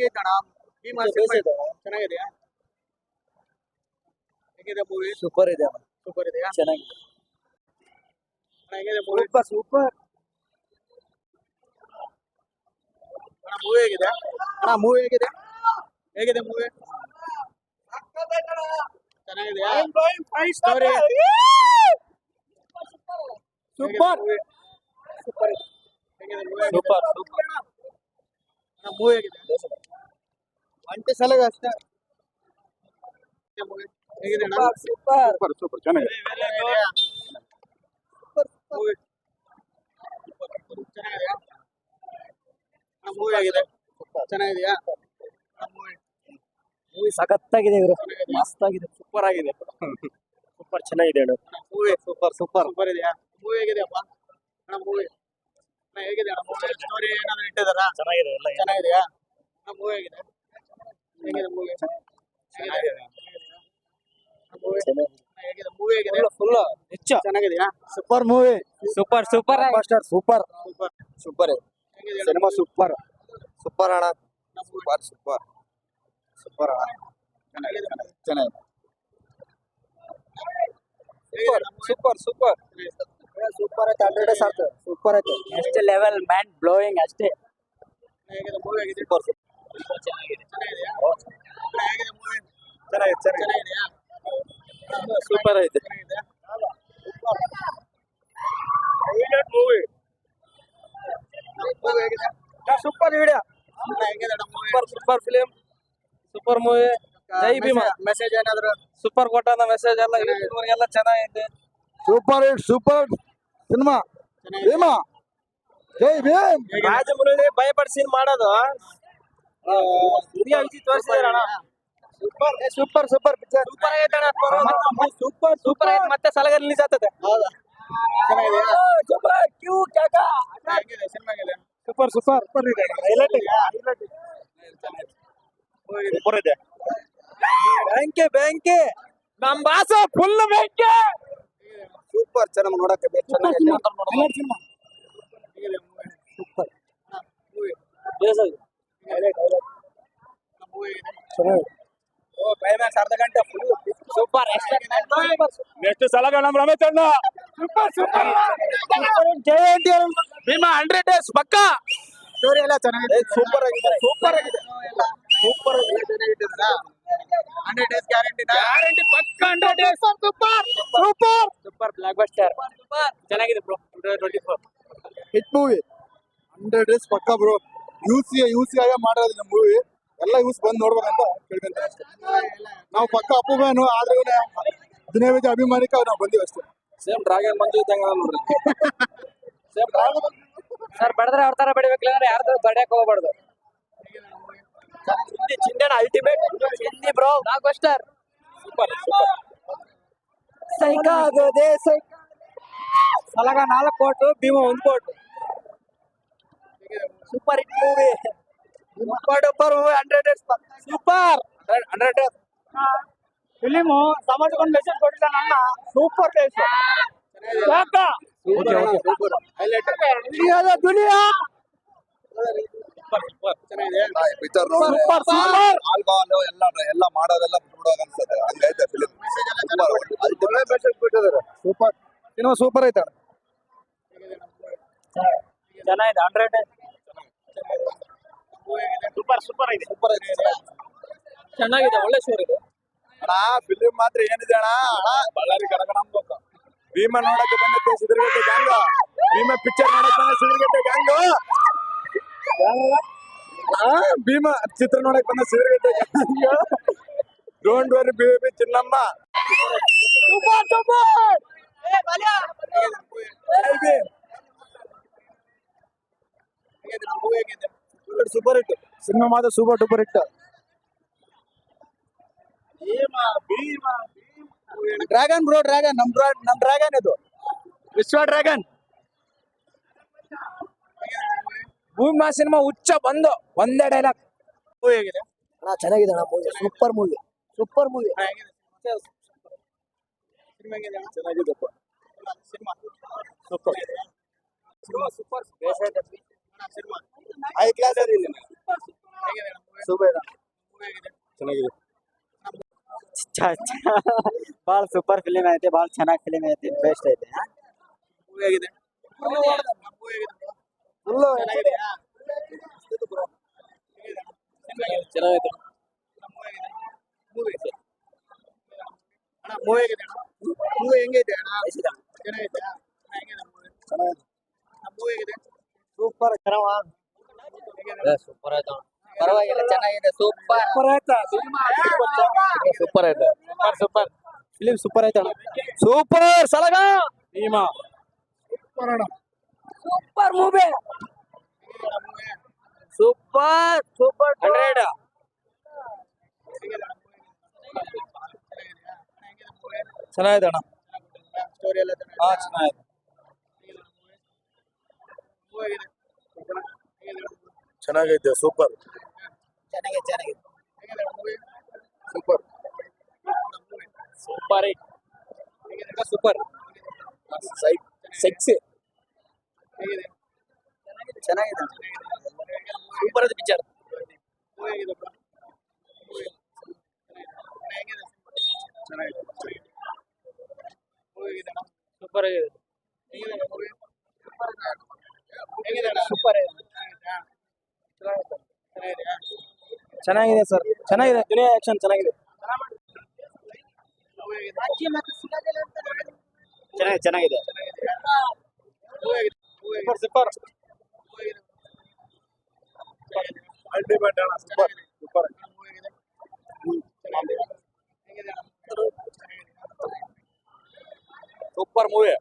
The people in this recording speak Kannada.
ಹೆಂಗೈತೆ ಅಣ್ಣ ಭೀಮಾ ಚೆನ್ನಾಗಿದೆಯಾ ಹೇಗಿದೆ ಮೂವಿ ಸೂಪರ್ ಇದೆ ಸೂಪರ್ ಇದೆಯಾ ಚೆನ್ನಾಗಿದೆ ಹೇಗಿದೆ ಮೂವಿ ಸೂಪರ್ ಅಣ್ಣ ಮೂವಿ ಹೇಗಿದೆ ಅಣ್ಣ ಮೂವಿ ಹೇಗಿದೆ ಹೇಗಿದೆ ಮೂವಿ ಚೆನ್ನಾಗಿದೆಯಾ ಸ್ಟೋರಿ ಸೂಪರ್ ಸೂಪರ್ ಹೇಗಿದೆ ಮೂವಿ ಸೂಪರ್ ಅಣ್ಣ ಮೂವಿ ಹೇಗಿದೆ ಒಂಟೆ ಸಲಗ ಅಷ್ಟೇ ಮೂವಿ ಹೇಗಿದೆ ಅಣ್ಣ ಸೂಪರ್ ಸೂಪರ್ ಚೆನ್ನಾಗಿದೆ ಮೂವಿ ಚೆನ್ನಾಗಿದೆಯಾ ಮೂವಿ ಆಗಿದೆ ಚೆನ್ನಾಗಿದೆಯಾ ಮೂವಿ ಸಖತ್ತಾಗಿದೆ ಇವರು ಚೆನ್ನಾಗಿದೆ. ಮಸ್ತ್ ಆಗಿದೆ ಸೂಪರ್ ಆಗಿದೆ ಸೂಪರ್ ಚೆನ್ನಾಗಿದೆ ಅಣ್ಣ ಮೂವಿ ಸೂಪರ್ ಸೂಪರ್ ಇದೆಯಾ ಮೂವಿ ಹೇಗಿದೆಯಪ್ಪ ಅಣ್ಣ ಮೂವಿ ಅಣ್ಣ ಹೇಗಿದೆ ಅಣ್ಣ ಮೂವಿ ಸ್ಟೋರಿ ಏನಾದ್ರು ಇಟ್ಟಿದಾರಾ ಚೆನ್ನಾಗಿದೆ ಎಲ್ಲ ಚೆನ್ನಾಗಿದೆಯಾ ಅಣ್ಣ ಮೂವಿ ಹೇಗಿದೆ ಹೇಗಿದೆ ಮೂವಿ ಚೆನ್ನಾಗಿದೆ ಮೂವಿ ಹೇಗಿದೆ ಮೂವಿ ಹೇಗಿದೆ ಫುಲ್ ಹೆಚ್ಚು ಚೆನ್ನಾಗಿದೆಯಾ super movie super super master super super super ಹೇಗಿದೆ ಸಿನಿಮಾ ಸೂಪರ್ ಸೂಪರ್ ಅಣ್ಣ ಸೂಪರ್ ಸೂಪರ್ ಸೂಪರ್ ಚೆನ್ನಾಗಿದೆ ಚೆನ್ನಾಗಿದೆ ಸೂಪರ್ ಸೂಪರ್ ಸೂಪರ್ ಐತೆ 100 ಡೇಸ್ ಆಯ್ತು ಸೂಪರ್ ಐತೆ ನೆಕ್ಸ್ಟ್ ಲೆವೆಲ್ ಮ್ಯಾನ್ ಬ್ಲೋಯಿಂಗ್ ಅಷ್ಟೇ ಹೇಗಿದೆ ಮೂವಿ ಹೇಗಿದೆ ಸೂಪರ್ ಚೆನ್ನಾಗಿದೆ ಚೆನ್ನಾಗಿದೆಯಾ ಹೇಗಿದೆ ಮೂವಿ ಚೆನ್ನಾಗಿದೆ ಚೆನ್ನಾಗಿದೆಯಾ ಸೂಪರ್ ಐತೆ ಚೆನ್ನಾಗಿದೆಯಾ ಮೂವಿ ಮೂವಿ ಹೇಗಿದೆ ಸೂಪರ್ ವಿಡಿಯೋ ಅಣ್ಣ ಹೇಗಿದೆ ಅಣ್ಣ movie super film super movie ಜೈ ಭೀಮಾ ಮೆಸೇಜ್ ಏನಾದ್ರು ಸೂಪರ್ ಕೊಟ್ಟ ಮೆಸೇಜ್ ಎಲ್ಲ ಯೂಟ್ಯೂಬರ್ಗೆಲ್ಲ ಚೆನ್ನಾಗಿದೆ ಸೂಪರ್ ಹಿಟ್ ಸೂಪರ್ ಸಿನಿಮಾ ಭೀಮಾ ಜೈ ಭೀಮ್ ರಾಜಮುರಳಿ ಭಯಪಡಿಸಿ ಮಾಡೋದು ಹಿರಿಯ ವಿಜಿ ತೋರಿಸಿದಾರಣ super super super picture super ಆಗೈತೆ ಅಣ್ಣ ಸೂಪರ್ ಸೂಪರ್ ಆಗೈತೆ ಮತ್ತೆ ಸಲಗ ರಿಲೀಸ್ ಆಗ್ತದೆ ಹೌದಾ ಚೆನ್ನಾಗಿದೆಯಾ ಸೂಪರ್ ಕ್ಯೂ ಕಾಕಾ ಹೇಗಿದೆ ಸಿನಿಮಾ ಹೇಗಿದೆ ಸೂಪರ್ ಸೂಪರ್ ಸೂಪರ್ ಇದೆ ಹೈಲೈಟ್ ಸೂಪರ್ ಇದೆ ಬ್ಯಾಂಕೆ ಬ್ಯಾಂಕೆ ನಮ್ ಬಾಸ ಫುಲ್ ಬ್ಯಾಂಕೆ ಸೂಪರ್ ಚೆನ್ನಾಗಿ ನೋಡಕ್ಕೆ ಚೆನ್ನಾಗಿದೆ ಹೇಗಿದೆ movie super movie highlight movie ಹೇಗಿದೆ ಚೆನ್ನಾಗಿದೆ ಓ ಕ್ಲೈಮ್ಯಾಕ್ಸ್ ಅರ್ಧ ಗಂಟೆ ಫುಲ್ ಸೂಪರ್ ನೆಕ್ಸ್ಟ್ ಸಲ ನಮ್ಮ ರಮೇಶ್ ಅಣ್ಣ super super Jayanti Bheema 100 days ಪಕ್ಕಾ ಸ್ಟೋರಿ ಎಲ್ಲ ಚೆನ್ನಾಗಿದೆ ಸೂಪರ್ ಆಗಿದೆ ಸೂಪರ್ ಆಗಿದೆ ಎಲ್ಲ ಸೂಪರ್ ಚೆನ್ನಾಗಿಟ್ಟಿದ್ದೀರಾ 100 ಡೇಸ್ ಗ್ಯಾರಂಟಿ ಗ್ಯಾರಂಟಿ ಪಕ್ಕ 100 days super super super blockbuster super ಚೆನ್ನಾಗಿದೆ ಬ್ರೋ 2024 ಹಿಟ್ ಮೂವಿ 100 ಡೇಸ್ ಪಕ್ಕ ಬ್ರೋ ಯೂಸಿ ಆಗ ಮಾಡೋದಿಲ್ಲ ಮೂವಿ ಎಲ್ಲ ಯೂಸ್ ಬಂದು ನೋಡ್ಬೇಕಂತ ಕೇಳ್ಕೊಂತಾರೆ ಅಷ್ಟೇ ನಾವು ಪಕ್ಕ ಅಪ್ಪು ಫ್ಯಾನು ಆದ್ರೂ ದಿನೇ ವಿಜಯ ಅಭಿಮಾನಿಕ ನಾವು ಬಂದಿವಿ ಅಷ್ಟೇ ಸೇಮ್ ಡ್ರ್ಯಾಗನ್ ಮಂಜು ಇದ್ದಂಗ ನೋಡ್ರಿ ಸೇಮ್ ಡ್ರ್ಯಾಗನ್ ಸರ್ ಬಡದ್ರೆ ಅವ್ರ ತರ ಬೆಳಿಬೇಕಂದ್ರೆ ಯಾರ್ದು ಬಡಿಯಕ್ಕೆ ಹೋಗ್ಬಾರ್ದು ಚಿಂದೆನ ಅಲ್ಟಿಮೇಟ್ ಚಿಂದಿ bro blockbuster super super ಸೈಕ ಆಗೋದೆ ಸೈಕ ಸಲಗ 4 ಕೋಟು ಭೀಮಾ 1 ಕೋಟು super hit movie super duper movie 100 days super 100 days film ಸಮಾಜಕ್ಕೊಂದು ಮೆಸೇಜ್ ಕೊಟ್ಟಿದ್ದಾನ ಅಣ್ಣ ಸೂಪರ್ ಡೇಸ್ ಯಾಕ ಸೂಪರ್ ಹೈಲೈಟ್ ದುನಿಯಾ ಚೆನ್ನಾಗಿದೆ ಪಿಕ್ಚರ್ ಸೂಪರ್ ಸೂಪರ್ ಆಲ್ಕೋಹಾಲ್ ಎಲ್ಲ ಮಾಡೋದೆಲ್ಲ ಬಿಟ್ಬಿಡೋಕೆ ಅನ್ಸುತ್ತೆ ಹಂಗೈತೆ ಫಿಲಿಮ್ ಮೆಸೇಜ್ ಎಲ್ಲ ಚೆನ್ನಾಗಿ ಅಲ್ಟಿಮೇಟ್ ಮೆಸೇಜ್ ಬಿಟ್ಟಿದ್ದಾರೆ ಸೂಪರ್ ಸಿನಿಮಾ ಸೂಪರ್ ಐತೆ ಚೆನ್ನಾಗಿದೆ 100 ಡೇಸ್ ಮೂವಿ ಹೇಗಿದೆ ಸೂಪರ್ ಸೂಪರ್ ಇದೆ ಸೂಪರ್ ಇದೆ ಚೆನ್ನಾಗಿದೆ ಒಳ್ಳೆ ಶೋರ್ ಇದೆ ಅಣ್ಣ ಫಿಲಿಮ್ ಮಾತ್ರ ಏನಿದೆ ಅಣ್ಣ ಬಳ್ಳಾರಿ ಕನಕನ ಭೀಮಾ ನೋಡಕ್ಕೆ ಬಂದಕ್ಕೆ ಸಿದ್ರಗಟ್ಟೆ ಗ್ಯಾಂಗ್ ಭೀಮಾ ಪಿಕ್ಚರ್ ನೋಡಕ್ಕೆ ಬಂದ ಸಿದ್ರಗಟ್ಟೆ ಗ್ಯಾಂಗ್ ಭೀಮಾ ಚಿತ್ರ ನೋಡಕ್ ಬಂದ Sidragatte gang don't worry baby Chinnamma super super movie ಹೇಗಿದೆ ಸೂಪರ್ ಹಿಟ್ ಸಿನಿಮಾ ಮಾತ್ರ super duper hit dragon bro dragon ನಮ್ ಡ್ರ್ಯಾಗನ್ ಇದು ವಿಶ್ವ ಡ್ರ್ಯಾಗನ್ ಭೂಮಾ ಸಿನಿಮಾ ಹುಚ್ಚ ಬಂದು ಒಂದೇ ಡೈಲಾಗ್ ಮೂವಿ ಹೇಗಿದೆ ಚೆನ್ನಾಗಿದೆ ಅಣ್ಣ movie super movie super movie ಸಿನಿಮಾ ಹೇಗಿದೆ ಚೆನ್ನಾಗಿದೆಪ್ಪ ಸಿನಿಮಾ ಸೂಪರ್ ಸಿನಿಮಾ ಸೂಪರ್ ಸಿನಿಮಾ ಹೈ ಕ್ಲಾಸ್ ಹೇಗಿದೆ ಮೂವಿ ಸೂಪರ್ ಮೂವಿ ಹೇಗಿದೆ ಚೆನ್ನಾಗಿದೆ ಭಾಳ ಸೂಪರ್ ಫಿಲಿಮ್ ಐತಿ ಭಾಳ ಚೆನ್ನಾಗಿ ಫಿಲಿಮ್ ಐತಿ ಬೆಸ್ಟ್ ಐತಿ ಮೂವಿ ಹೇಗಿದೆ ಮೂವಿ ಹೇಗಿದೆ ಫುಲ್ಲು ಚೆನ್ನಾಗಿದೆಯಾ ಚೆನ್ನಾಗೈತೆ ಮೂವಿ ಅಣ್ಣ ಮೂವಿ ಹೇಗಿದೆ ಅಣ್ಣ ಮೂವಿ ಹೆಂಗೈತೆ ಅಣ್ಣ ಚೆನ್ನಾಗೈತೆ ಹೆಂಗಿದೆ ಮೂವಿ ಹೇಗಿದೆ ಸೂಪರ್ ಹೇಗಿದೆ ಸೂಪರ್ ಆಯ್ತು ಪರವಾಗಿಲ್ಲ ಚೆನ್ನಾಗಿದೆ ಸೂಪರ್ ಸೂಪರ್ ಐತೆ ಸೂಪರ್ ಫಿಲಿಮ್ ಸೂಪರ್ ಐತೆ super Salaga Bheema super movie super super 100 ಚೆನ್ನಾಗಿದೆ ಅಣ್ಣ ಸ್ಟೋರಿ ಎಲ್ಲ ಹಾ ಚೆನ್ನಾಗಿದೆ ಮೂವಿ ಹೇಗಿದೆ ಚೆನ್ನಾಗೈತೆ ಸೂಪರ್ ಚೆನ್ನಾಗಿದೆ ಚೆನ್ನಾಗಿದೆ ಹೇಗಿದೆ movie super super super sexy ಹೇಗಿದೆ ಚೆನ್ನಾಗಿದೆ ಸೂಪರ್ ಅದು ಪಿಕ್ಚರ್ ಮೂವಿ ಹೇಗಿದೆ ಮೂವಿ ಹೇಗಿದೆ ಚೆನ್ನಾಗಿದೆ ಮೂವಿ ಹೇಗಿದೆ ಸೂಪರ್ ಆಗಿದೆ ಹೇಗಿದೆ ಮೂವಿ ಹೇಗಿದೆ ಸೂಪರ್ ಚೆನ್ನಾಗಿದೆಯಾ ಚೆನ್ನಾಗಿದೆ ಸರ್ ಚೆನ್ನಾಗಿದೆ ದುನಿಯಾ ಆಕ್ಷನ್ ಚೆನ್ನಾಗಿದೆ ಮೂವಿ ಹೇಗಿದೆ ಚೆನ್ನಾಗಿದೆ ಚೆನ್ನಾಗಿದೆ ಮೂವಿ ಹೇಗಿದೆ ಸೂಪರ್ ಮೂವಿ ಹೇಗಿದೆ ಅಲ್ಟಿಮೇಟ್ ಅಣ್ಣ ಸೂಪರ್ ಸೂಪರ್ ಮೂವಿ ಹೇಗಿದೆ ಹೇಗಿದೆ ಸೂಪರ್ ಮೂವಿ